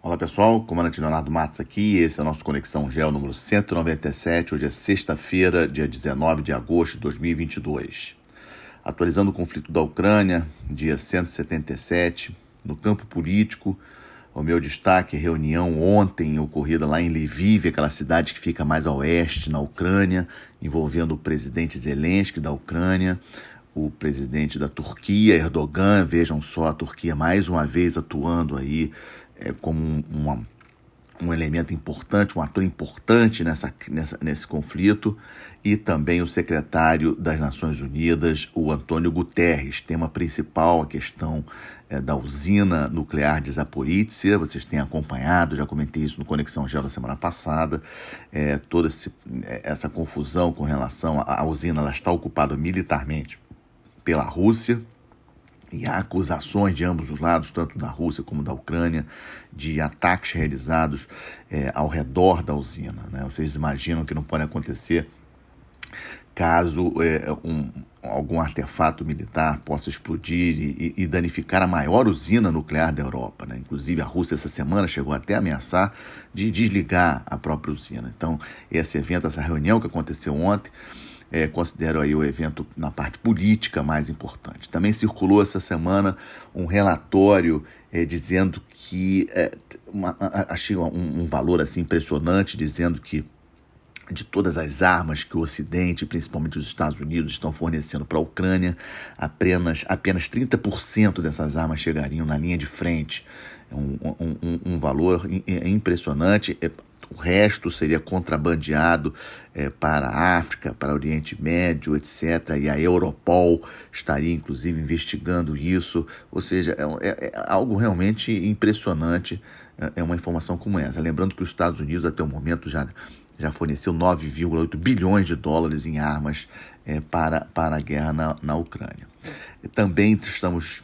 Olá pessoal, comandante Leonardo Matos aqui, esse é o nosso Conexão Geo número 197, hoje é sexta-feira, dia 19 de agosto de 2022. Atualizando o conflito da Ucrânia, dia 177, no campo político, o meu destaque é reunião ontem ocorrida lá em Lviv, aquela cidade que fica mais a oeste na Ucrânia, envolvendo o presidente Zelensky da Ucrânia, o presidente da Turquia, Erdogan. Vejam só, a Turquia mais uma vez atuando aí como um elemento importante, um ator importante nesse conflito, e também o secretário das Nações Unidas, o Antônio Guterres. Tema principal, a questão da usina nuclear de Zaporizhzhia. Vocês têm acompanhado, já comentei isso no Conexão Geo da semana passada, toda essa confusão com relação à usina. Ela está ocupada militarmente pela Rússia, e há acusações de ambos os lados, tanto da Rússia como da Ucrânia, de ataques realizados ao redor da usina, né? Vocês imaginam que não pode acontecer caso algum artefato militar possa explodir e danificar a maior usina nuclear da Europa, né? Inclusive a Rússia essa semana chegou até a ameaçar de desligar a própria usina. Então esse evento, essa reunião que aconteceu ontem, considero aí o evento na parte política mais importante. Também circulou essa semana um relatório dizendo que, achei um valor assim impressionante, dizendo que de todas as armas que o Ocidente, principalmente os Estados Unidos, estão fornecendo para a Ucrânia, apenas 30% dessas armas chegariam na linha de frente. Um valor impressionante. O resto seria contrabandeado para a África, para o Oriente Médio, etc. E a Europol estaria, inclusive, investigando isso. Ou seja, é algo realmente impressionante, uma informação como essa. Lembrando que os Estados Unidos, até o momento, já forneceu 9,8 bilhões de dólares em armas para a guerra na Ucrânia. Também estamos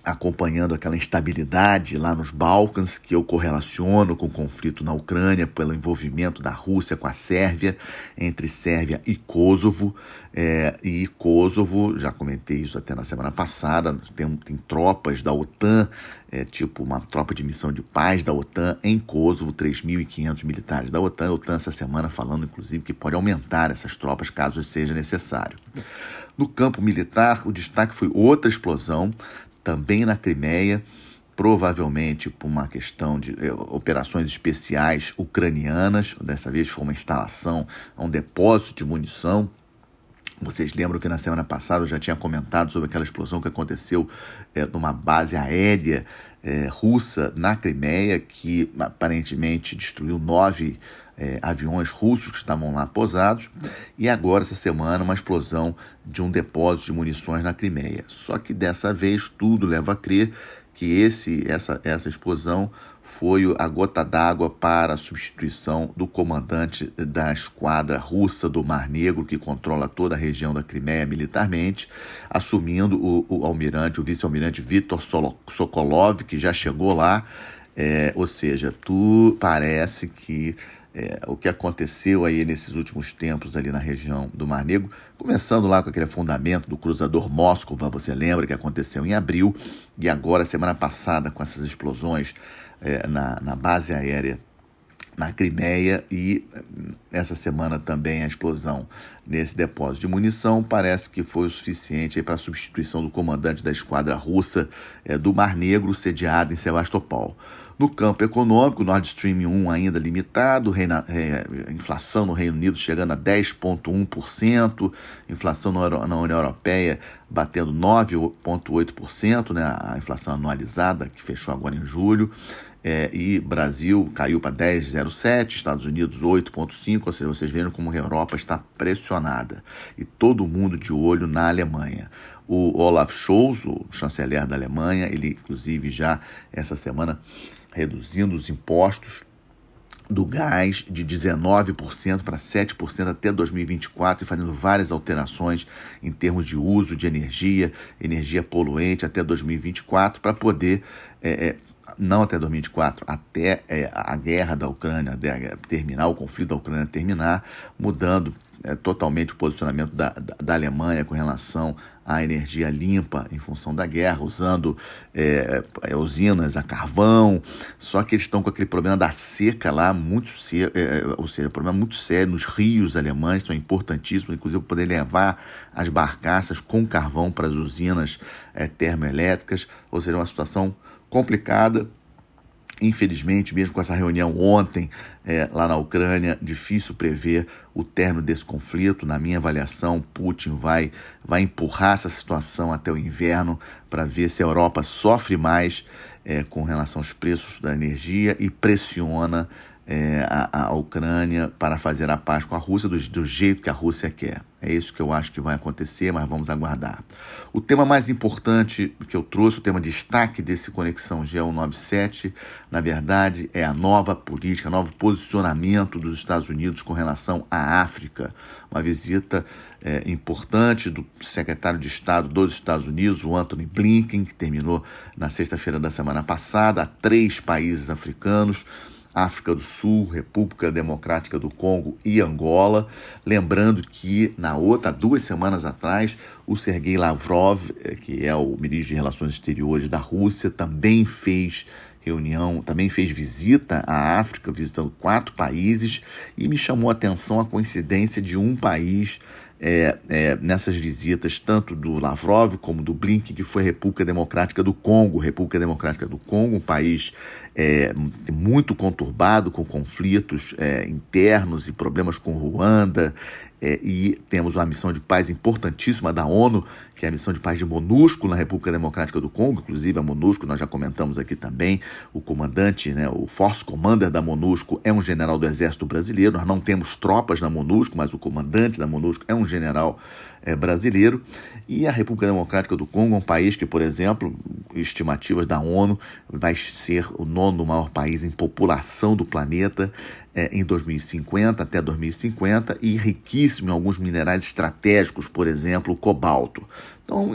acompanhando aquela instabilidade lá nos Balcãs, que eu correlaciono com o conflito na Ucrânia, pelo envolvimento da Rússia com a Sérvia, entre Sérvia e Kosovo. E Kosovo, já comentei isso até na semana passada, tem tropas da OTAN, tipo uma tropa de missão de paz da OTAN em Kosovo, 3.500 militares da OTAN. A OTAN essa semana falando, inclusive, que pode aumentar essas tropas caso seja necessário. No campo militar, o destaque foi outra explosão, também na Crimeia, provavelmente por uma questão de operações especiais ucranianas. Dessa vez foi uma instalação, um depósito de munição. Vocês lembram que na semana passada eu já tinha comentado sobre aquela explosão que aconteceu numa base aérea russa na Crimeia, que aparentemente destruiu 9 aviões russos que estavam lá pousados. E agora, essa semana, uma explosão de um depósito de munições na Crimeia. Só que dessa vez tudo leva a crer que essa explosão foi a gota d'água para a substituição do comandante da esquadra russa do Mar Negro, que controla toda a região da Crimeia militarmente, assumindo o vice-almirante Viktor Sokolov, que já chegou lá. Ou seja, parece que o que aconteceu aí nesses últimos tempos ali na região do Mar Negro, começando lá com aquele afundamento do cruzador Moskva, você lembra que aconteceu em abril, e agora, semana passada, com essas explosões na base aérea na Crimeia, e essa semana também a explosão nesse depósito de munição, parece que foi o suficiente para a substituição do comandante da esquadra russa do Mar Negro, sediada em Sebastopol. No campo econômico, Nord Stream 1 ainda limitado, inflação no Reino Unido chegando a 10,1%, inflação na União Europeia batendo 9,8%, né, a inflação anualizada, que fechou agora em julho, e Brasil caiu para 10,07%, Estados Unidos 8,5%, ou seja, vocês viram como a Europa está pressionada, e todo mundo de olho na Alemanha. O Olaf Scholz, o chanceler da Alemanha, ele inclusive já essa semana reduzindo os impostos do gás de 19% para 7% até 2024 e fazendo várias alterações em termos de uso de energia poluente até 2024 para poder não até 2024, até a guerra da Ucrânia terminar, o conflito da Ucrânia terminar, mudando totalmente o posicionamento da Alemanha com relação à energia limpa em função da guerra, usando usinas a carvão, só que eles estão com aquele problema da seca lá, muito sério, ou seja, um problema muito sério nos rios alemães, são importantíssimos, inclusive para poder levar as barcaças com carvão para as usinas termoelétricas, ou seja, uma situação complicada. Infelizmente, mesmo com essa reunião ontem lá na Ucrânia, difícil prever o término desse conflito. Na minha avaliação, Putin vai empurrar essa situação até o inverno para ver se a Europa sofre mais com relação aos preços da energia e pressiona a Ucrânia para fazer a paz com a Rússia do jeito que a Rússia quer. É isso que eu acho que vai acontecer, mas vamos aguardar. O tema mais importante que eu trouxe, o tema de destaque desse Conexão GE197, na verdade, é a nova política, o novo posicionamento dos Estados Unidos com relação à África. Uma visita importante do secretário de Estado dos Estados Unidos, o Antony Blinken, que terminou na sexta-feira da semana passada, a 3 países africanos: África do Sul, República Democrática do Congo e Angola. Lembrando que há 2 semanas atrás, o Sergei Lavrov, que é o ministro de Relações Exteriores da Rússia, também fez visita à África, visitando 4 países, e me chamou a atenção a coincidência de um país nessas visitas, tanto do Lavrov como do Blinken, que foi a República Democrática do Congo. República Democrática do Congo, um país muito conturbado, com conflitos internos e problemas com Ruanda, e temos uma missão de paz importantíssima da ONU, que é a missão de paz de MONUSCO na República Democrática do Congo. Inclusive a MONUSCO, nós já comentamos aqui também, o comandante, o Force Commander da MONUSCO é um general do Exército Brasileiro. Nós não temos tropas na MONUSCO, mas o comandante da MONUSCO é um general brasileiro. E a República Democrática do Congo é um país que, por exemplo, estimativas da ONU, vai ser o 9º maior país em população do planeta em 2050, até 2050, e riquíssimo em alguns minerais estratégicos, por exemplo, o cobalto. Então,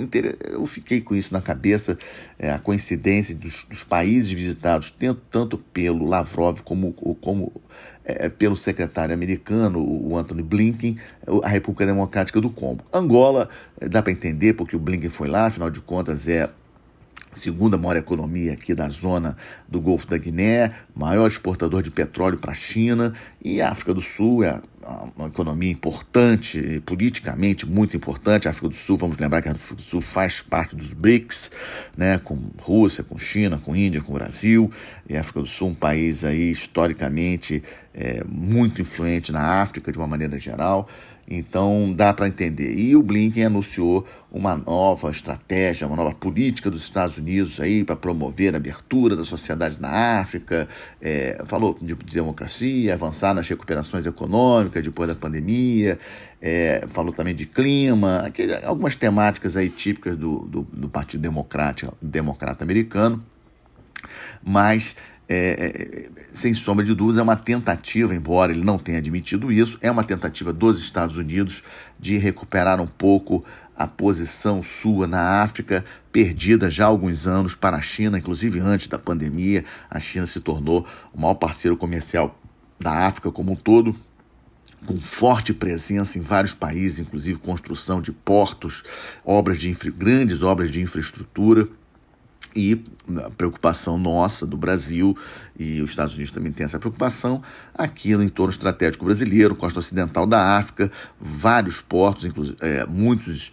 eu fiquei com isso na cabeça, a coincidência dos países visitados, tanto pelo Lavrov como pelo secretário americano, o Antony Blinken, a República Democrática do Congo. Angola, dá para entender, porque o Blinken foi lá, afinal de contas segunda maior economia aqui da zona do Golfo da Guiné, maior exportador de petróleo para a China, e a África do Sul é uma economia importante, politicamente muito importante. A África do Sul, vamos lembrar que a África do Sul faz parte dos BRICS, com Rússia, com China, com Índia, com Brasil, e a África do Sul um país aí historicamente muito influente na África de uma maneira geral. Então dá para entender. E o Blinken anunciou uma nova estratégia, uma nova política dos Estados Unidos aí para promover a abertura da sociedade na África, falou de democracia, avançar nas recuperações econômicas depois da pandemia, falou também de clima, algumas temáticas aí típicas do Partido Democrata americano, mas sem sombra de dúvida, é uma tentativa, embora ele não tenha admitido isso, é uma tentativa dos Estados Unidos de recuperar um pouco a posição sua na África, perdida já há alguns anos para a China. Inclusive antes da pandemia, a China se tornou o maior parceiro comercial da África como um todo, com forte presença em vários países, inclusive construção de portos, grandes obras de infraestrutura. E a preocupação nossa do Brasil, e os Estados Unidos também têm essa preocupação, aqui no entorno estratégico brasileiro, costa ocidental da África, vários portos, inclusive muitos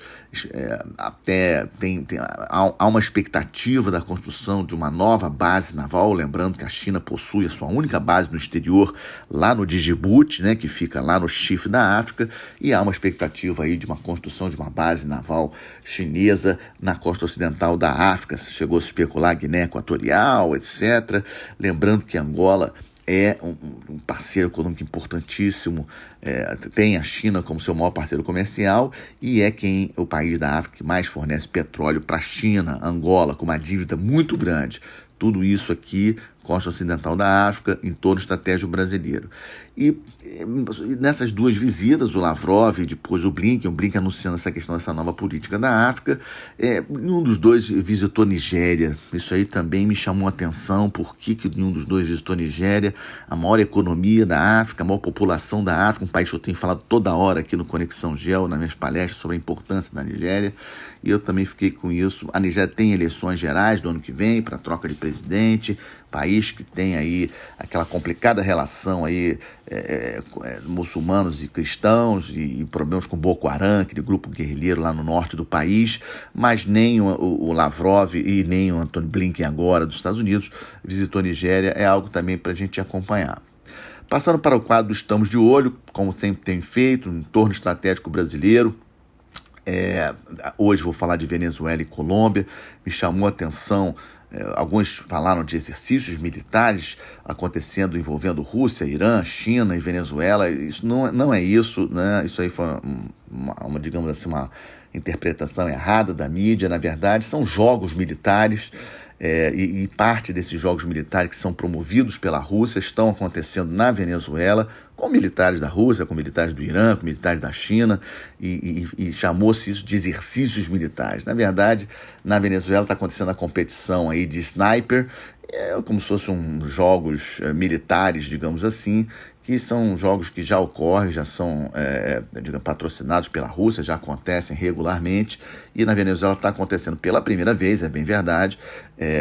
há uma expectativa da construção de uma nova base naval. Lembrando que a China possui a sua única base no exterior, lá no Djibouti, que fica lá no chifre da África, e há uma expectativa aí de uma construção de uma base naval chinesa na costa ocidental da África. Chegou a se especular Guiné Equatorial, etc. Lembrando que Angola é um parceiro econômico importantíssimo, tem a China como seu maior parceiro comercial e é o país da África que mais fornece petróleo para a China. Angola, com uma dívida muito grande. Tudo isso aqui costa ocidental da África, entorno estratégico brasileiro. E nessas duas visitas, o Lavrov e depois o Blinken anunciando essa questão dessa nova política da África, nenhum dos dois visitou Nigéria. Isso aí também me chamou a atenção, por que nenhum dos dois visitou Nigéria, a maior economia da África, a maior população da África, um país que eu tenho falado toda hora aqui no Conexão Geo, nas minhas palestras sobre a importância da Nigéria, e eu também fiquei com isso. A Nigéria tem eleições gerais do ano que vem para troca de presidente, país que tem aí aquela complicada relação aí, muçulmanos e cristãos e problemas com Boko Haram, aquele grupo guerrilheiro lá no norte do país, mas nem o Lavrov e nem o Antony Blinken agora dos Estados Unidos visitou a Nigéria, é algo também para a gente acompanhar. Passando para o quadro Estamos de Olho, como sempre tem feito, no entorno estratégico brasileiro. Hoje vou falar de Venezuela e Colômbia. Me chamou a atenção, alguns falaram de exercícios militares acontecendo envolvendo Rússia, Irã, China e Venezuela. Isso não é isso, né? Isso aí foi digamos assim, uma interpretação errada da mídia. Na verdade, são jogos militares. E parte desses jogos militares que são promovidos pela Rússia estão acontecendo na Venezuela, com militares da Rússia, com militares do Irã, com militares da China, e chamou-se isso de exercícios militares. Na verdade, na Venezuela está acontecendo a competição aí de sniper, como se fossem jogos militares, digamos assim, que são jogos que já ocorrem, já são digamos, patrocinados pela Rússia, já acontecem regularmente, e na Venezuela está acontecendo pela primeira vez, é bem verdade,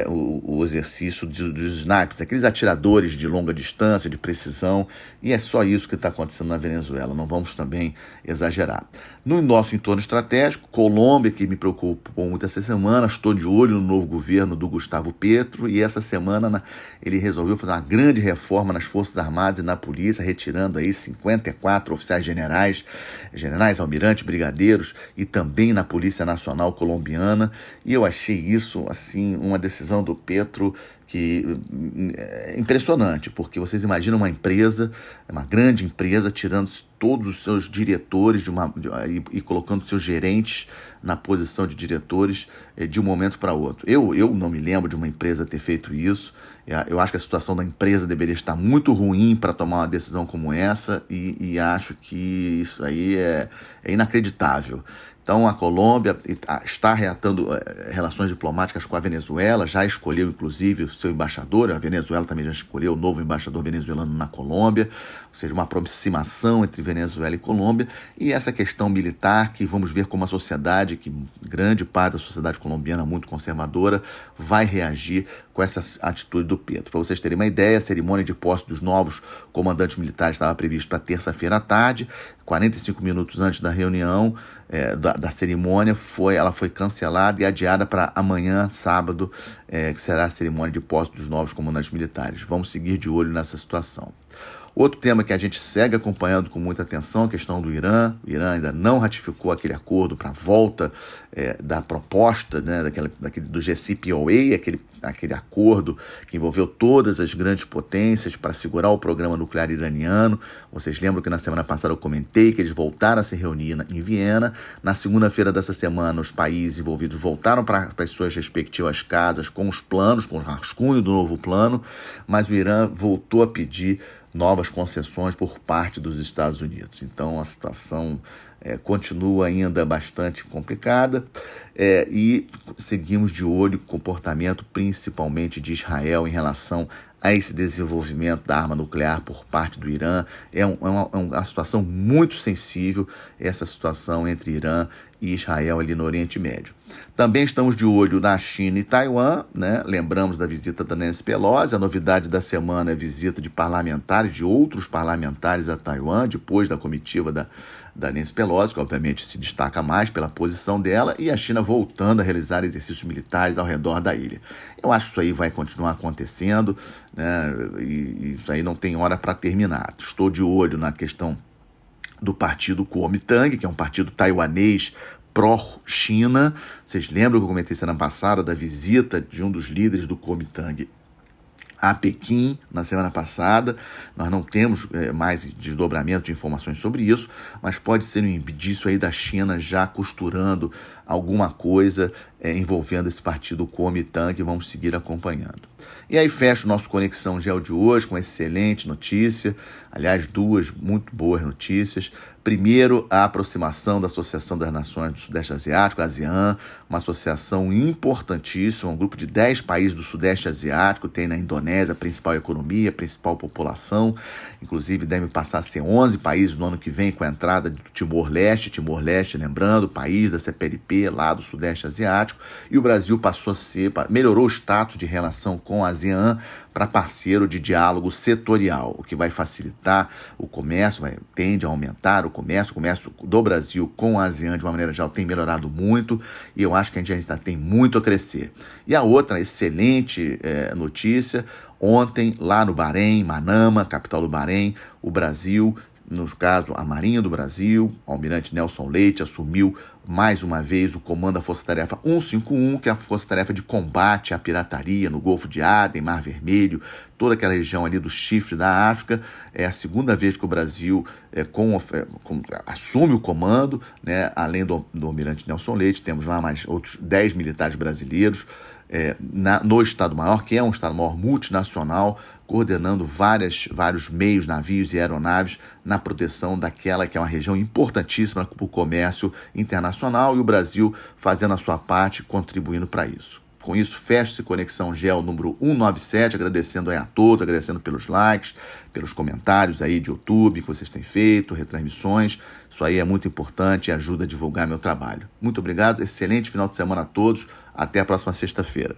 o exercício dos snipers, aqueles atiradores de longa distância, de precisão, e é só isso que está acontecendo na Venezuela, não vamos também exagerar. No nosso entorno estratégico, Colômbia, que me preocupou muito essa semana, estou de olho no novo governo do Gustavo Petro, e essa semana ele resolveu fazer uma grande reforma nas Forças Armadas e na Polícia, retirando aí 54 oficiais generais, almirantes, brigadeiros, e também na Polícia Nacional Colombiana, e eu achei isso, assim, uma decisão do Petro que é impressionante, porque vocês imaginam uma empresa, uma grande empresa, tirando todos os seus diretores e colocando seus gerentes na posição de diretores de um momento para outro. Eu não me lembro de uma empresa ter feito isso. Eu acho que a situação da empresa deveria estar muito ruim para tomar uma decisão como essa, e acho que isso aí é inacreditável. Então, a Colômbia está reatando relações diplomáticas com a Venezuela, já escolheu, inclusive, o seu embaixador. A Venezuela também já escolheu o novo embaixador venezuelano na Colômbia, ou seja, uma aproximação entre Venezuela e Colômbia. E essa questão militar, que vamos ver como a sociedade, que grande parte da sociedade colombiana muito conservadora, vai reagir com essa atitude do Petro. Para vocês terem uma ideia, a cerimônia de posse dos novos comandantes militares estava prevista para terça-feira à tarde. 45 minutos antes da reunião, da cerimônia, ela foi cancelada e adiada para amanhã, sábado, que será a cerimônia de posse dos novos comandantes militares. Vamos seguir de olho nessa situação. Outro tema que a gente segue acompanhando com muita atenção, a questão do Irã. O Irã ainda não ratificou aquele acordo para a volta da proposta, né, do JCPOA, aquele acordo que envolveu todas as grandes potências para segurar o programa nuclear iraniano. Vocês lembram que na semana passada eu comentei que eles voltaram a se reunir em Viena. Na segunda-feira dessa semana, os países envolvidos voltaram para as suas respectivas casas com os planos, com o rascunho do novo plano, mas o Irã voltou a pedir novas concessões por parte dos Estados Unidos. Então, a situação continua ainda bastante complicada, e seguimos de olho o comportamento principalmente de Israel em relação a esse desenvolvimento da arma nuclear por parte do Irã. É uma situação muito sensível, essa situação entre Irã e Israel ali no Oriente Médio. Também estamos de olho na China e Taiwan, né? Lembramos da visita da Nancy Pelosi. A novidade da semana é a visita de parlamentares, de outros parlamentares a Taiwan, depois da comitiva da Nancy Pelosi, que obviamente se destaca mais pela posição dela, e a China voltando a realizar exercícios militares ao redor da ilha. Eu acho que isso aí vai continuar acontecendo, né? E isso aí não tem hora para terminar. Estou de olho na questão do partido Kuomintang, que é um partido taiwanês pró-China. Vocês lembram que eu comentei semana passada da visita de um dos líderes do Kuomintang a Pequim na semana passada? Nós não temos mais desdobramento de informações sobre isso, mas pode ser um indício aí da China já costurando alguma coisa envolvendo esse partido Kuomintang, que vamos seguir acompanhando. E aí fecha o nosso Conexão Geo de hoje com uma excelente notícia, aliás, duas muito boas notícias. Primeiro, a aproximação da Associação das Nações do Sudeste Asiático, a ASEAN, uma associação importantíssima, um grupo de 10 países do Sudeste Asiático, tem na Indonésia a principal economia, a principal população, inclusive deve passar a ser 11 países no ano que vem com a entrada do Timor-Leste, lembrando, país da CPLP lá do Sudeste Asiático, e o Brasil passou a ser, melhorou o status de relação com a ASEAN para parceiro de diálogo setorial, o que vai facilitar o comércio, tende a aumentar o comércio do Brasil com a ASEAN de uma maneira geral tem melhorado muito e eu acho que a gente ainda tem muito a crescer. E a outra excelente notícia, ontem lá no Bahrein, Manama, capital do Bahrein, o Brasil, no caso a Marinha do Brasil, o almirante Nelson Leite assumiu mais uma vez o comando da Força-Tarefa 151, que é a Força-Tarefa de combate à pirataria no Golfo de Aden, Mar Vermelho, toda aquela região ali do Chifre da África. É a segunda vez que o Brasil assume o comando, né? Além do almirante Nelson Leite, temos lá mais outros 10 militares brasileiros no Estado-Maior, que é um Estado-Maior multinacional, coordenando vários meios, navios e aeronaves na proteção daquela que é uma região importantíssima para o comércio internacional e o Brasil fazendo a sua parte, contribuindo para isso. Com isso, fecha-se Conexão Geo número 197, agradecendo aí a todos, agradecendo pelos likes, pelos comentários aí de YouTube que vocês têm feito, retransmissões. Isso aí é muito importante e ajuda a divulgar meu trabalho. Muito obrigado, excelente final de semana a todos. Até a próxima sexta-feira.